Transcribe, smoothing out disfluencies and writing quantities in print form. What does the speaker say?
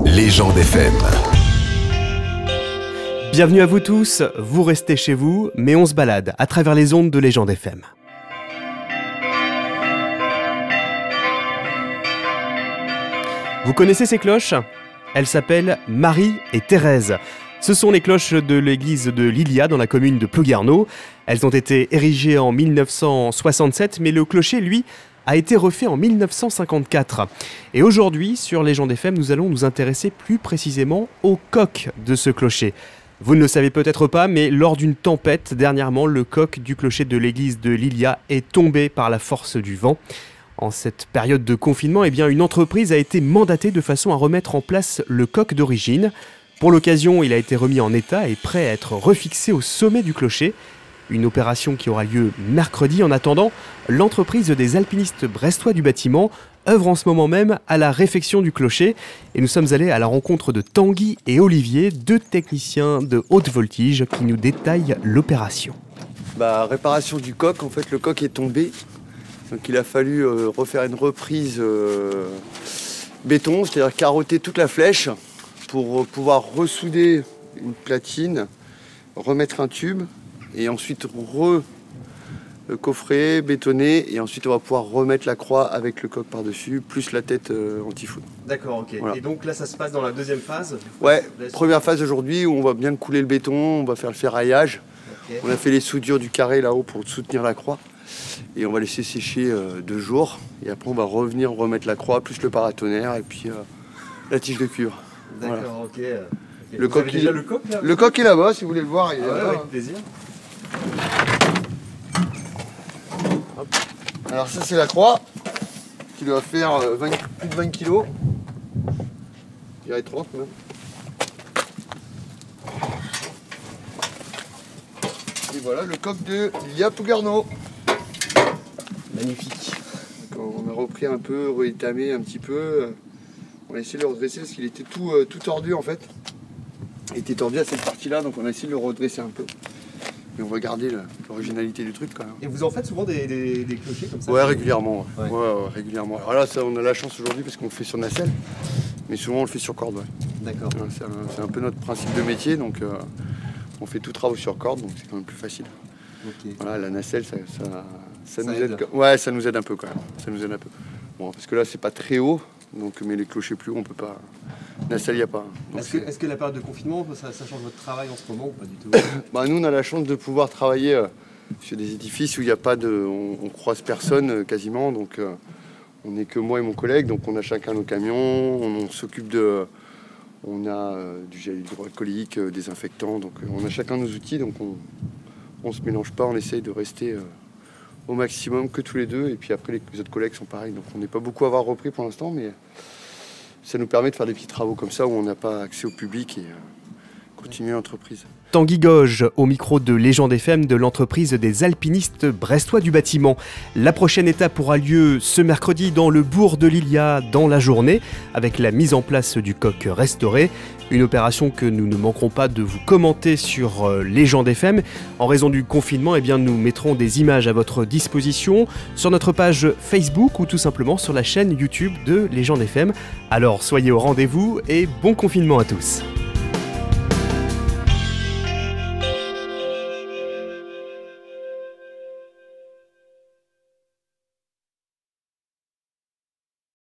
Légende FM. Bienvenue à vous tous, vous restez chez vous, mais on se balade à travers les ondes de Légende FM. Vous connaissez ces cloches ? Elles s'appellent Marie et Thérèse. Ce sont les cloches de l'église de Lilia dans la commune de Plogarneau. Elles ont été érigées en 1967, mais le clocher, lui, a été refait en 1954. Et aujourd'hui, sur Légende FM, nous allons nous intéresser plus précisément au coq de ce clocher. Vous ne le savez peut-être pas, mais lors d'une tempête, dernièrement, le coq du clocher de l'église de Lilia est tombé par la force du vent. En cette période de confinement, une entreprise a été mandatée de façon à remettre en place le coq d'origine. Pour l'occasion, il a été remis en état et prêt à être refixé au sommet du clocher. Une opération qui aura lieu mercredi. En attendant, l'entreprise des alpinistes brestois du bâtiment œuvre en ce moment même à la réfection du clocher. Et nous sommes allés à la rencontre de Tanguy et Olivier, deux techniciens de haute voltige qui nous détaillent l'opération. Réparation du coq, en fait le coq est tombé. Donc il a fallu refaire une reprise béton, c'est-à-dire carotter toute la flèche pour pouvoir ressouder une platine, remettre un tube et ensuite coffrer, bétonner, et ensuite on va pouvoir remettre la croix avec le coq par-dessus, plus la tête anti-foudre. D'accord, ok. Voilà. Et donc là ça se passe dans la deuxième phase ? Ouais, première phase aujourd'hui où on va bien couler le béton, on va faire le ferraillage. Okay. On a fait les soudures du carré là-haut pour soutenir la croix. Et on va laisser sécher 2 jours. Et après on va revenir remettre la croix, plus le paratonnerre et puis la tige de cuivre. D'accord, voilà. Ok. Le coq, déjà le coq là ? Le coq est là-bas, si vous voulez le voir. Il est là, avec plaisir. Hop. Alors ça c'est la croix qui doit faire plus de 20 kg. Je dirais 30 même. Et voilà le coq de Lilia Plogarneau. Magnifique. On a repris un peu, réétamé un petit peu. On a essayé de le redresser parce qu'il était tout tordu en fait. Il était tordu à cette partie-là, donc on a essayé de le redresser un peu. Mais on va garder l'originalité du truc quand même. Et vous en faites souvent des clochers comme ça ? Ouais, régulièrement. Ouais. Ouais, régulièrement. Alors là, on a la chance aujourd'hui parce qu'on le fait sur nacelle, mais souvent on le fait sur corde. Ouais. D'accord. C'est un peu notre principe de métier, donc on fait tout travaux sur corde, donc c'est quand même plus facile. Okay. Voilà, la nacelle, ça nous aide. Ouais, ça nous aide un peu quand même. Ça nous aide un peu. Bon, parce que là, c'est pas très haut, donc, mais les clochers plus hauts, on peut pas. Nacelle, il n'y a pas. Est-ce que la période de confinement, ça change votre travail en ce moment ou pas du tout ? Nous, on a la chance de pouvoir travailler sur des édifices où il n'y a pas de. On croise personne quasiment, donc on n'est que moi et mon collègue, donc on a chacun nos camions, on s'occupe de. On a du gel hydroalcoolique, désinfectant, donc on a chacun nos outils, donc on se mélange pas, on essaye de rester au maximum que tous les deux, et puis après les autres collègues sont pareils, donc on n'est pas beaucoup à avoir repris pour l'instant, mais ça nous permet de faire des petits travaux comme ça où on n'a pas accès au public et continuer l'entreprise. Tanguy Goge au micro de Légende FM de l'entreprise des alpinistes brestois du bâtiment. La prochaine étape aura lieu ce mercredi dans le bourg de Lilia dans la journée avec la mise en place du coq restauré. Une opération que nous ne manquerons pas de vous commenter sur Légende FM. En raison du confinement, nous mettrons des images à votre disposition sur notre page Facebook ou tout simplement sur la chaîne YouTube de Légende FM. Alors soyez au rendez-vous et bon confinement à tous.